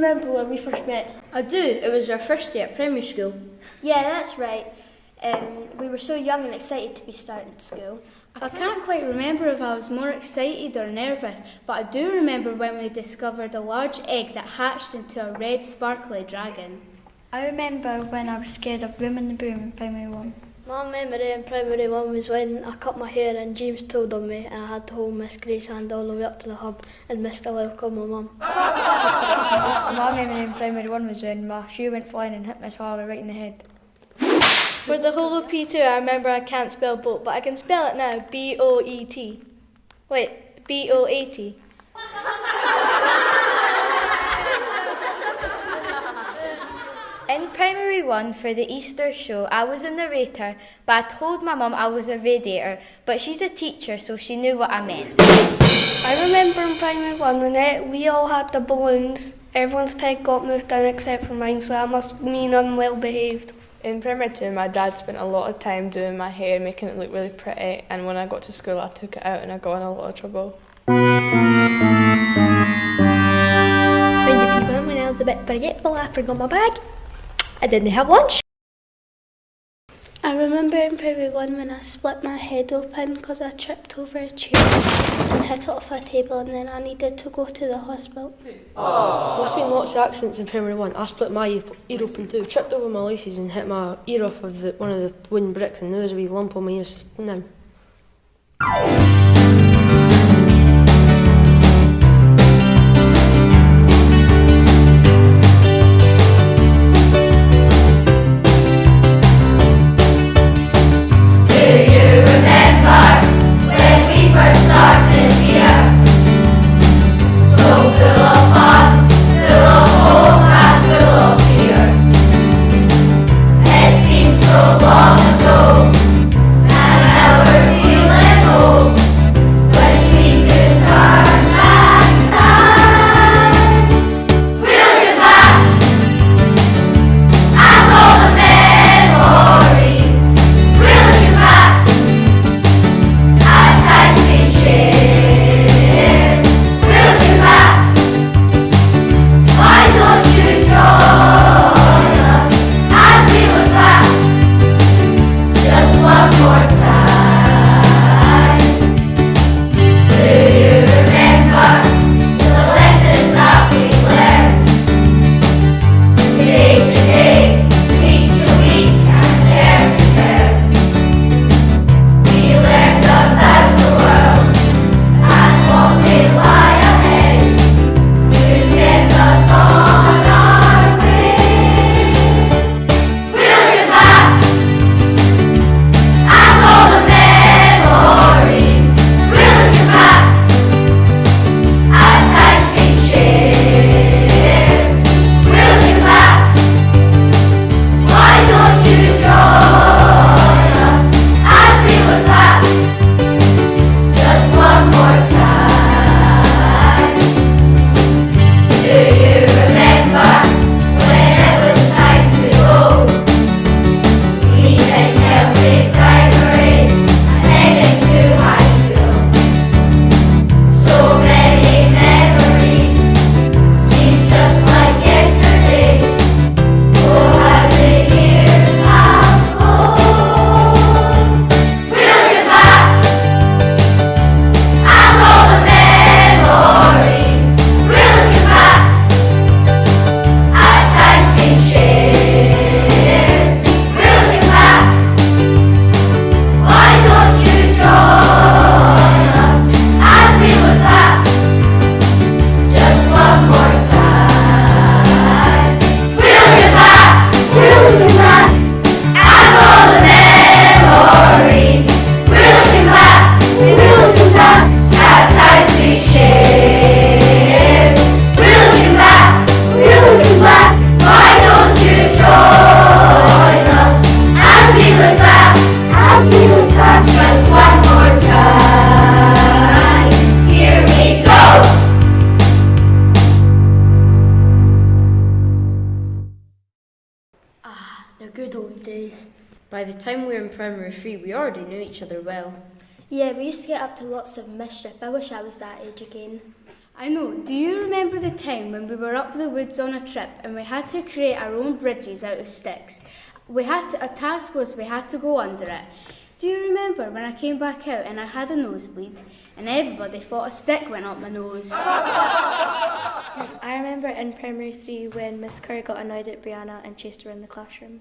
remember when we first met? I do. It was our first day at primary school. Yeah, that's right. We were so young and excited to be starting school. I can't quite remember if I was more excited or nervous, but I do remember when we discovered a large egg that hatched into a red sparkly dragon. I remember when I was scared of Boom and the Boom in primary 1. My memory in primary 1 was when I cut my hair and James told on me and I had to hold Miss Gray's hand all the way up to the hub and Mr. Lyle called my mum. My memory in primary 1 was when my shoe went flying and hit Miss Harley right in the head. For the whole of P2 I remember I can't spell boat, but I can spell it now, B-O-E-T. Wait, B-O-A-T. In primary 1 for the Easter show, I was a narrator, but I told my mum I was a radiator, but she's a teacher, so she knew what I meant. I remember in primary 1 when we all had the balloons, everyone's peg got moved down except for mine, so that must mean I'm well behaved. In primary 2, my dad spent a lot of time doing my hair, making it look really pretty, and when I got to school I took it out and I got in a lot of trouble. When the people when I was a bit forgetful, I forgot my bag. I didn't have lunch. I remember in primary 1 when I split my head open because I tripped over a chair and hit it off a table and then I needed to go to the hospital. Must have been lots of accidents in primary 1. I split my ear open too, tripped over my laces and hit my ear off of one of the wooden bricks, and now there's a wee lump on my ear now. Good old days. By the time we were in primary 3, we already knew each other well. Yeah, we used to get up to lots of mischief. I wish I was that age again. I know. Do you remember the time when we were up the woods on a trip and we had to create our own bridges out of sticks? A task was we had to go under it. Do you remember when I came back out and I had a nosebleed and everybody thought a stick went up my nose? I remember in primary 3 when Miss Kerr got annoyed at Brianna and chased her in the classroom.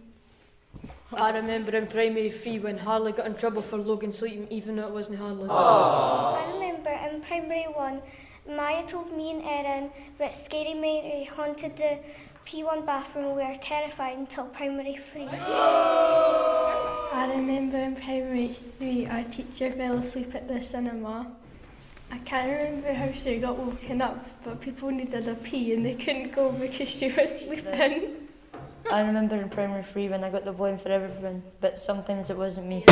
I remember in primary 3 when Harley got in trouble for Logan sleeping even though it wasn't Harley. I remember in primary 1, Maya told me and Erin that Scary Mary haunted the P1 bathroom and we were terrified until primary 3. I remember in primary 3 our teacher fell asleep at the cinema. I can't remember how she got woken up, but people needed a pee and they couldn't go because she was sleeping. I remember in primary 3 when I got the blame for everything, but sometimes it wasn't me.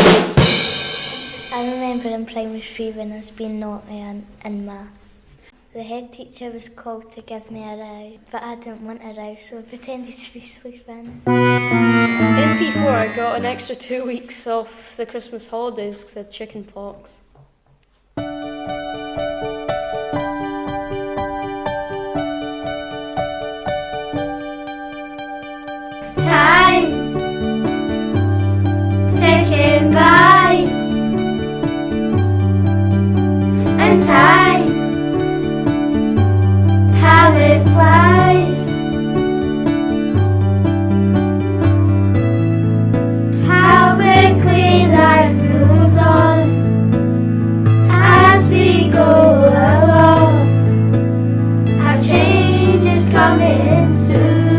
I remember in primary 3 when I was being naughty in maths. The head teacher was called to give me a row, but I didn't want a row, so I pretended to be sleeping. In P4 I got an extra 2 weeks off the Christmas holidays because I had chicken pox. Time ticking by, and time, how it flies. How quickly life moves on as we go along. Our change is coming soon.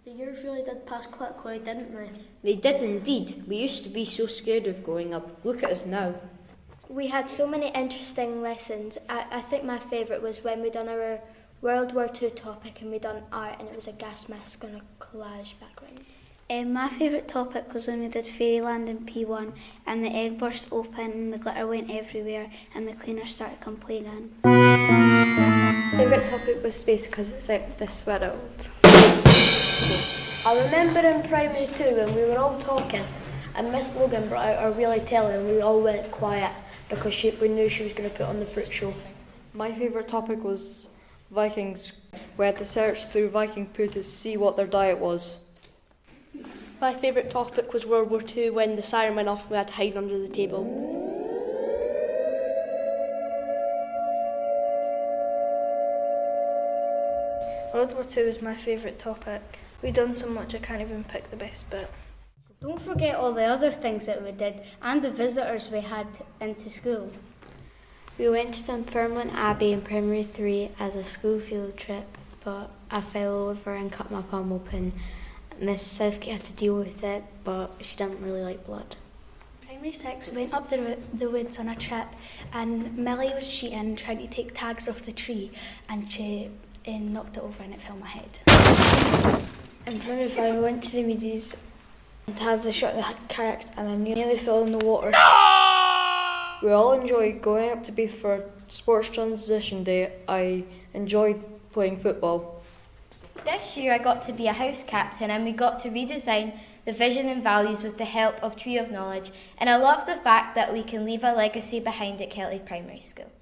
The years really did pass quickly, didn't they? They did indeed. We used to be so scared of growing up. Look at us now. We had so many interesting lessons. I think my favourite was when we done our World War II topic and we done art and it was a gas mask on a collage background. My favourite topic was when we did Fairyland in P1 and the egg burst open and the glitter went everywhere and the cleaners started complaining. Favourite topic was space because it's out of this world. I remember in primary 2 when we were all talking and Miss Logan brought out our really telly and we all went quiet because we knew she was going to put on the fruit show. My favourite topic was Vikings. We had to search through Viking poo to see what their diet was. My favourite topic was World War II when the siren went off and we had to hide under the table. World War II was my favourite topic. We done so much I can't even pick the best bit. Don't forget all the other things that we did and the visitors we had into school. We went to Dunfermline Abbey in Primary 3 as a school field trip, but I fell over and cut my palm open. Miss Southgate had to deal with it, but she didn't really like blood. Primary 6, we went up the woods on a trip, and Millie was cheating, trying to take tags off the tree, and she knocked it over and it fell on my head. In Primary 5, I went to the Meadies and had the shot the kayak and I nearly fell in the water. We all enjoyed going up to Beath for sports transition day. I enjoyed playing football. This year I got to be a house captain and we got to redesign the vision and values with the help of Tree of Knowledge, and I love the fact that we can leave a legacy behind at Kelty Primary School.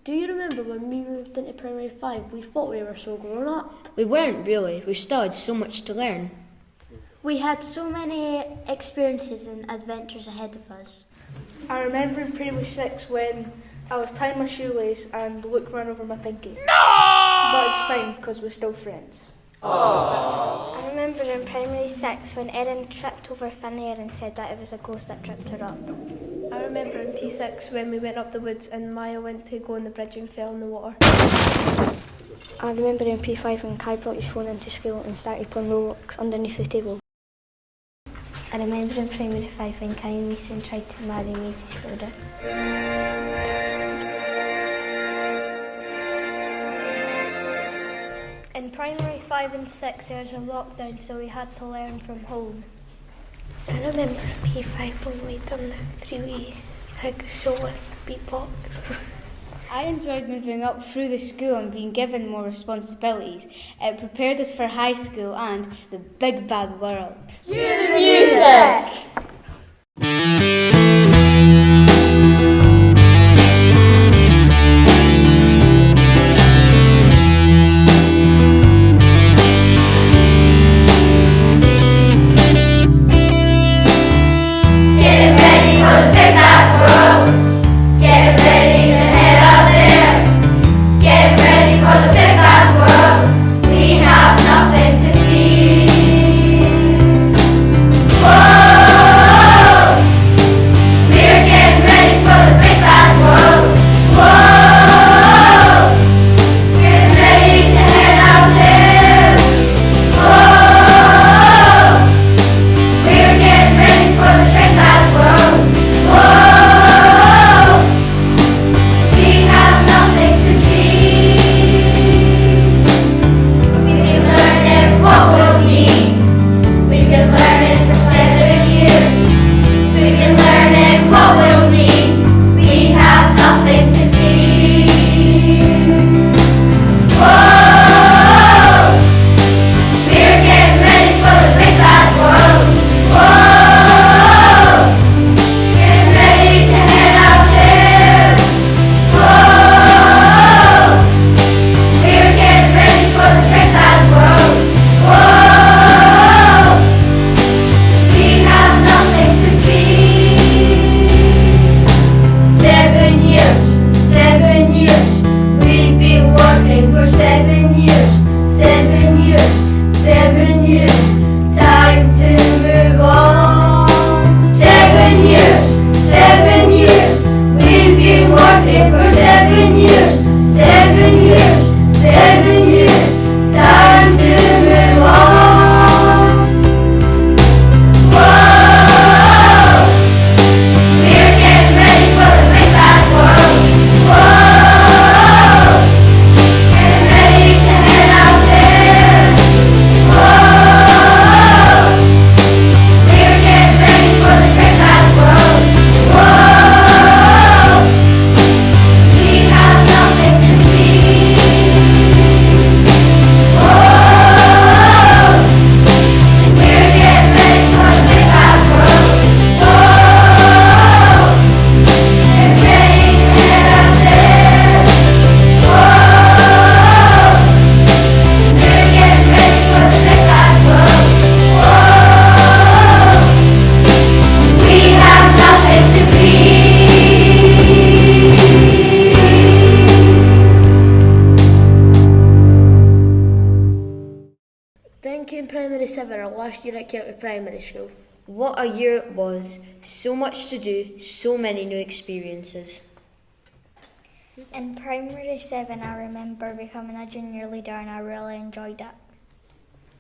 Do you remember when we moved into Primary 5, we thought we were so grown up? We weren't really. We still had so much to learn. We had so many experiences and adventures ahead of us. I remember in Primary 6 when I was tying my shoelace and Luke ran over my pinky. No! But it's fine because we're still friends. I remember in Primary 6 when Erin tripped over thin air and said that it was a ghost that tripped her up. I remember in P6 when we went up the woods and Maya went to go on the bridge and fell in the water. I remember in P5 when Kai brought his phone into school and started playing Roblox underneath the table. I remember in Primary 5 when Kai and Mason tried to marry Maisie's daughter. In Primary 5 and 6 there was a lockdown, so we had to learn from home. I remember in P5 when we done the 3-wee pig show with beatbox. I enjoyed moving up through the school and being given more responsibilities. It prepared us for high school and the big bad world. Cue the music! primary 7, our last year at Kelty Primary School. What a year it was. So much to do, so many new experiences. In primary 7, I remember becoming a junior leader and I really enjoyed it.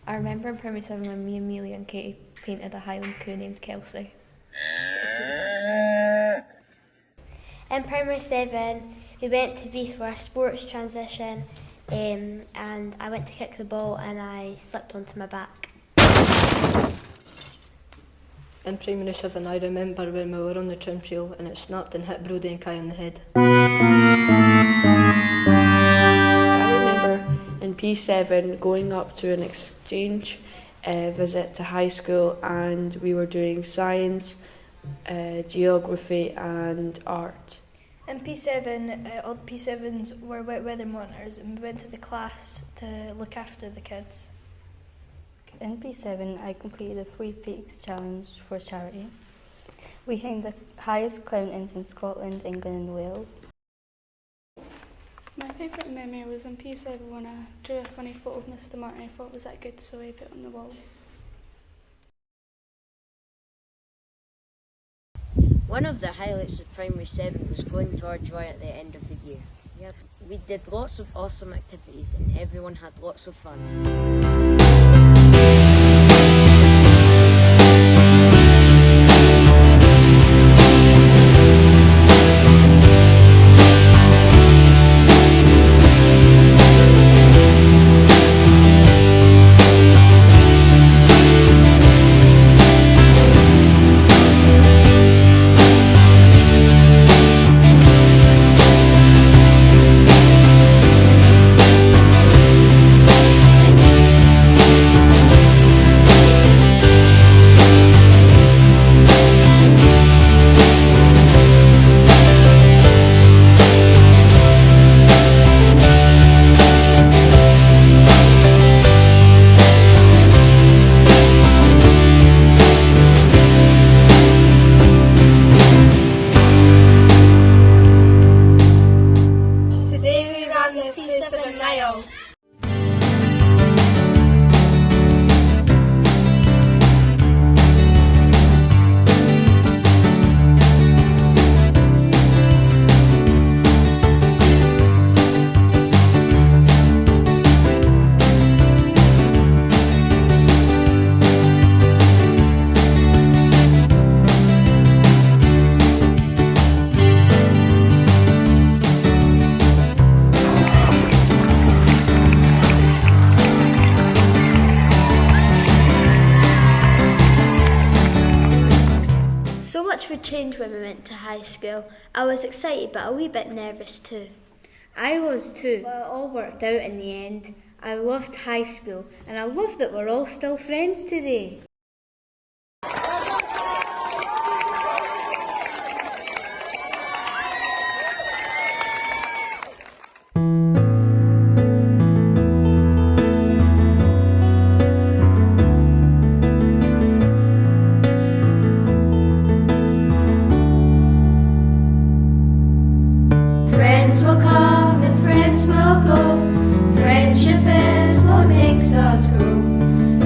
I remember in primary 7 when me, Amelia and Katie painted a Highland coo named Kelty. In primary 7, we went to Beath for a sports transition, and I went to kick the ball and I slipped onto my back. In primary 7, I remember when we were on the trim trail and it snapped and hit Brodie and Kai on the head. I remember in P7 going up to an exchange visit to high school, and we were doing science, geography and art. In P7, all the P7s were wet weather monitors and we went to the class to look after the kids. In P7, I completed the Free Peaks Challenge for charity. We hanged the highest clown ends in Scotland, England and Wales. My favourite memory was in P7 when I drew a funny photo of Mr. Martin. I thought it was that good, so I put it on the wall. One of the highlights of primary 7 was going to our joy at the end of the year. We did lots of awesome activities and everyone had lots of fun. Would change when we went to high school. I was excited but a wee bit nervous too. I was too, but it all worked out in the end. I loved high school and I love that we're all still friends today.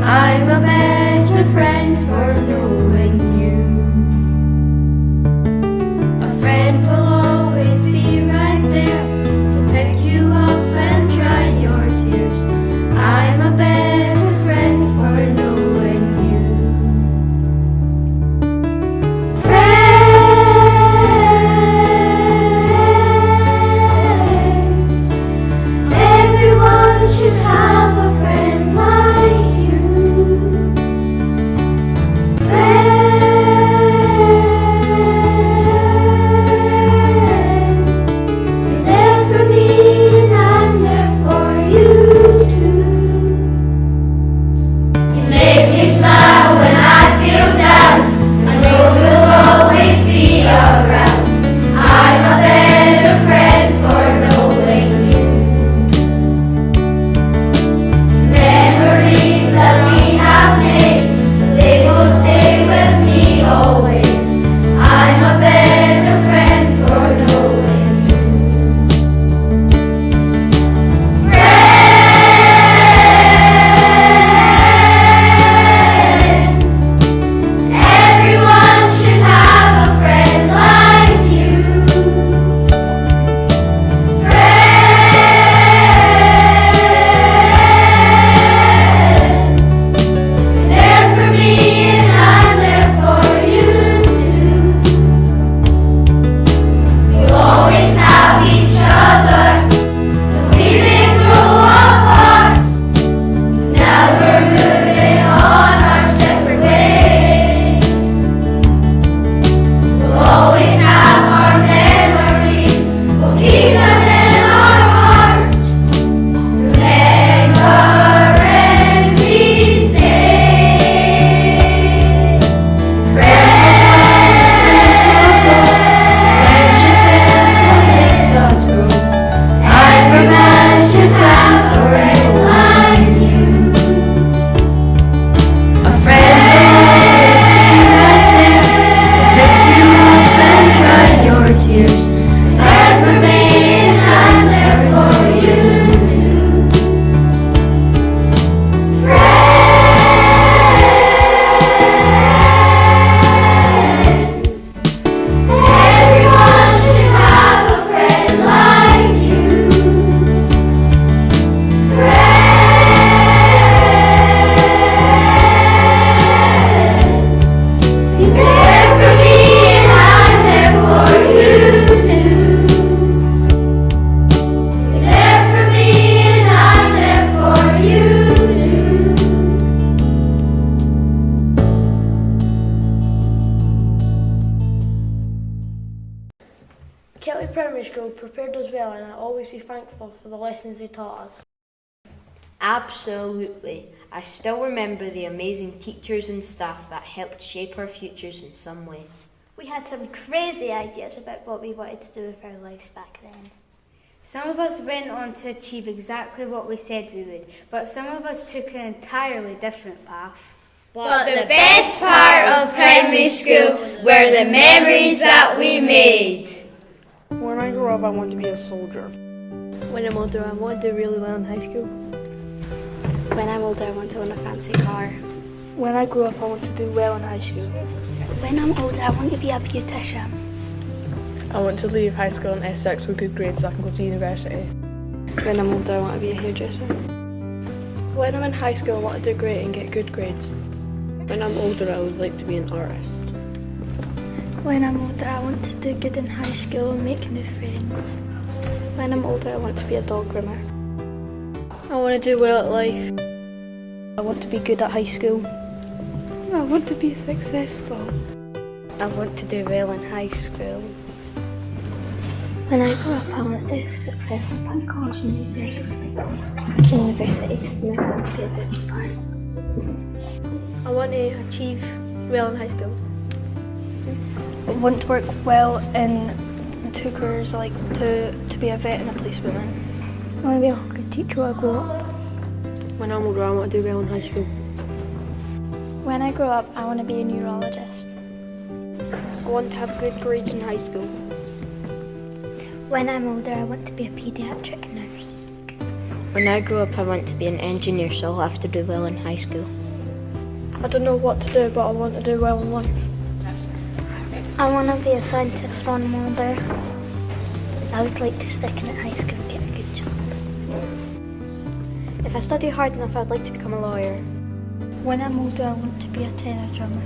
I'm a better well, and I'll always be thankful for the lessons they taught us. Absolutely. I still remember the amazing teachers and staff that helped shape our futures in some way. We had some crazy ideas about what we wanted to do with our lives back then. Some of us went on to achieve exactly what we said we would, but some of us took an entirely different path. But the best part of primary school were the memories that we made. When I grow up, I want to be a soldier. When I'm older, I want to do really well in high school. When I'm older, I want to own a fancy car. When I grow up, I want to do well in high school. When I'm older, I want to be a beautician. I want to leave high school in Essex with good grades so I can go to university. When I'm older, I want to be a hairdresser. When I'm in high school, I want to do great and get good grades. When I'm older, I would like to be an artist. When I'm older, I want to do good in high school and make new friends. When I'm older, I want to be a dog groomer. I want to do well at life. I want to be good at high school. I want to be successful. I want to do well in high school. When I grow up, I want to be successful at college and university. To move on to be a zookeeper. I want to achieve well in high school. I want to work well in two careers, like to be a vet and a policewoman. I want to be a good teacher when I grow up. When I'm older, I want to do well in high school. When I grow up, I want to be a neurologist. I want to have good grades in high school. When I'm older, I want to be a paediatric nurse. When I grow up, I want to be an engineer, so I'll have to do well in high school. I don't know what to do, but I want to do well in life. I want to be a scientist when I'm older. I would like to stick in at high school and get a good job. If I study hard enough, I'd like to become a lawyer. When I'm older, I want to be a tenor drummer.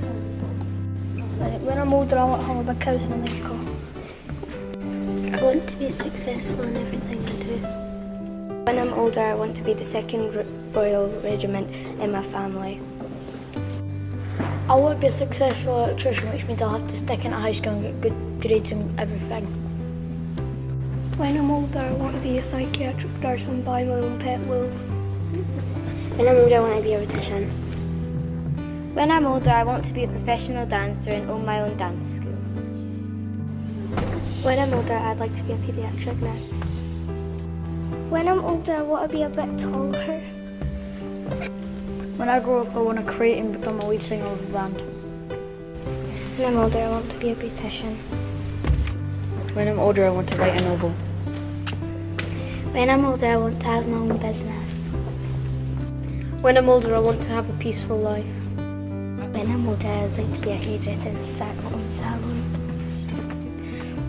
When I'm older, I want to have my cows in a nice car. I want to be successful in everything I do. When I'm older, I want to be the 2nd Royal Regiment in my family. I want to be a successful electrician, which means I'll have to stick in at high school and get good grades and everything. When I'm older, I want to be a psychiatric nurse and buy my own pet wolf. When I'm older, I want to be a beautician. When I'm older, I want to be a professional dancer and own my own dance school. When I'm older, I'd like to be a paediatric nurse. When I'm older, I want to be a bit taller. When I grow up, I want to create and become a lead singer of a band. When I'm older, I want to be a beautician. When I'm older, I want to write a novel. When I'm older, I want to have my own business. When I'm older, I want to have a peaceful life. When I'm older, I would like to be a hairdresser and start my own salon.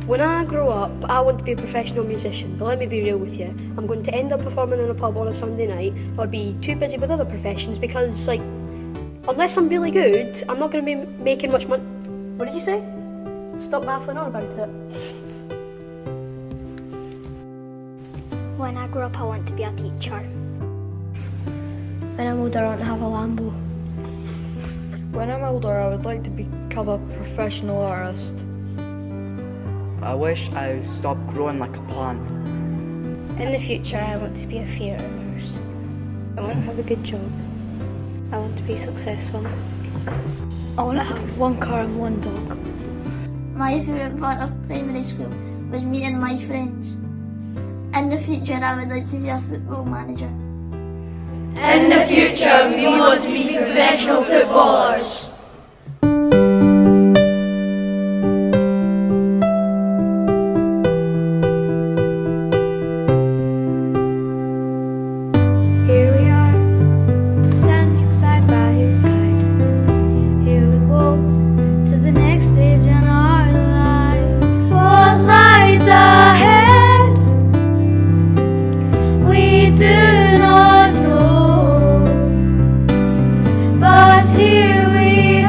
When I grow up, I want to be a professional musician, but let me be real with you. I'm going to end up performing in a pub on a Sunday night or be too busy with other professions because, unless I'm really good, I'm not going to be making much money. What did you say? Stop baffling on about it. When I grow up, I want to be a teacher. When I'm older, I want to have a Lambo. When I'm older, I would like to become a professional artist. I wish I would stop growing like a plant. In the future, I want to be a theatre nurse. I want to have a good job. I want to be successful. I want to have one car and one dog. My favourite part of primary school was meeting my friends. In the future, I would like to be a football manager. In the future, we want to be professional footballers. Here we are, standing side by side. Here we go to the next stage in our lives. What lies ahead? We do not know, but here we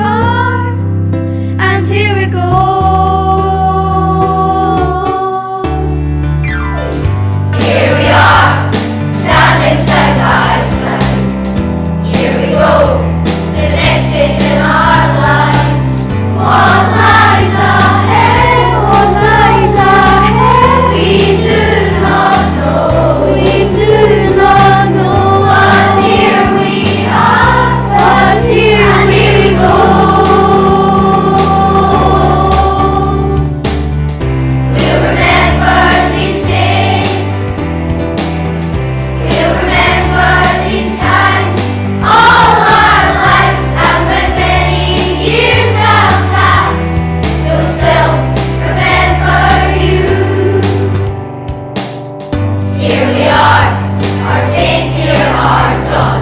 God.